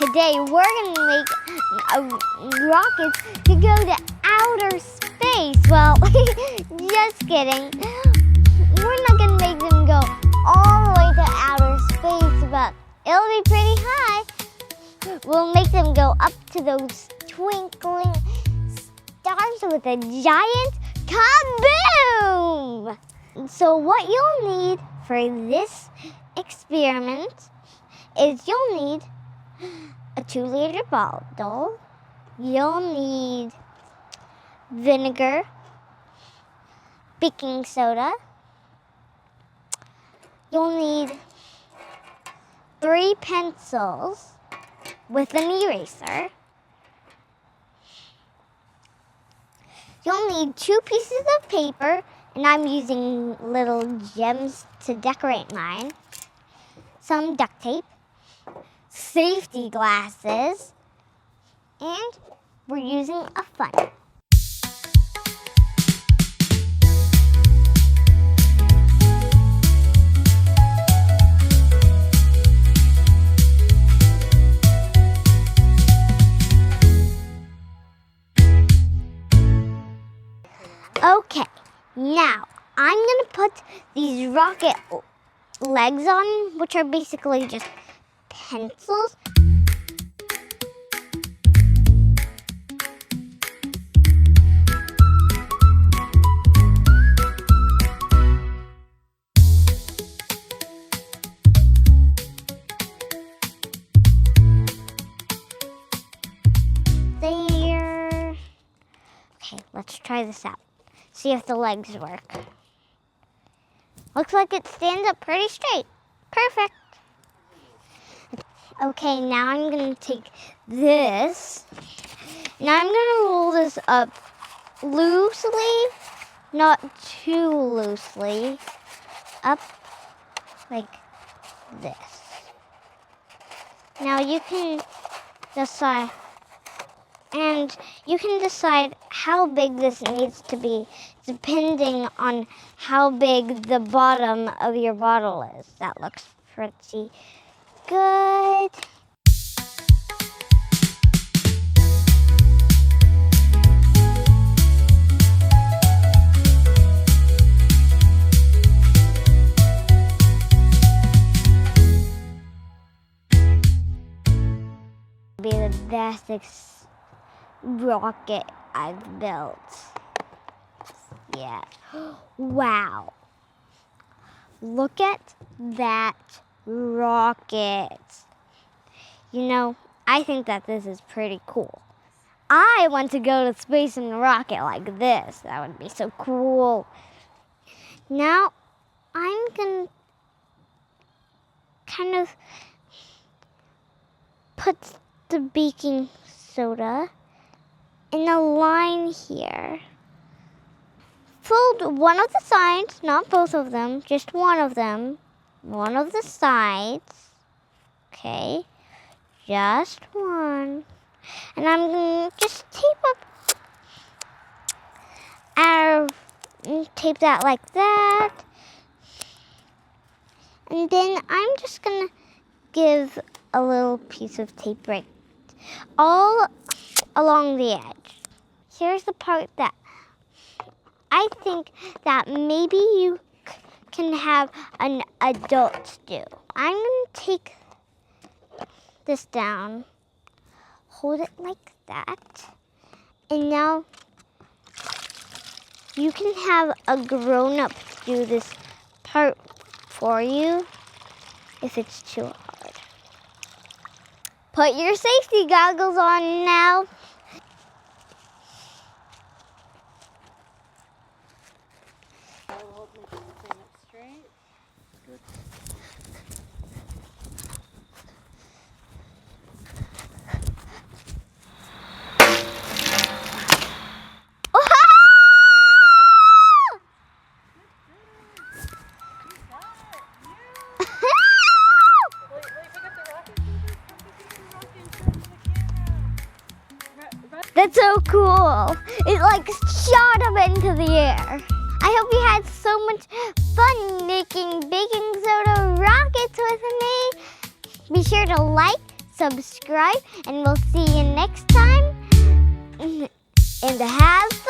Today we're gonna make rockets to go to outer space. Well, just kidding. We're not gonna make them go all the way to outer space, but it'll be pretty high. We'll make them go up to those twinkling stars with a giant kaboom! So what you'll need for this experiment is you'll need a 2-liter bottle, you'll need vinegar, baking soda, you'll need 3 pencils with an eraser, you'll need 2 pieces of paper, and I'm using little gems to decorate mine, some duct tape, safety glasses, and we're using a funnel. Okay, now I'm gonna put these rocket legs on, which are basically just pencils. There. Okay, let's try this out. See if the legs work. Looks like it stands up pretty straight. Perfect. Okay, now I'm going to take this. Now I'm going to roll this up loosely, not too loosely. Up like this. Now you can decide, and you can decide how big this needs to be depending on how big the bottom of your bottle is. That looks pretty good. Be the best rocket I've built. Yeah. Wow. Look at that rocket. You know, I think that this is pretty cool. I want to go to space in a rocket like this. That would be so cool. Now, I'm going to kind of put the baking soda in a line here. Fold one of the sides, not both of them, just one of them. One of the sides. Okay, just one. And I'm going to just tape that like that. And then I'm just going to give a little piece of tape right all along the edge. Here's the part that I think that maybe you can have an adult do. I'm going to take this down, hold it like that, and now you can have a grown-up do this part for you if it's too hard. Put your safety goggles on now. That's so cool. It like shot up into the air. I hope you had so much fun making baking soda rockets with me. Be sure to like, subscribe, and we'll see you next time. And have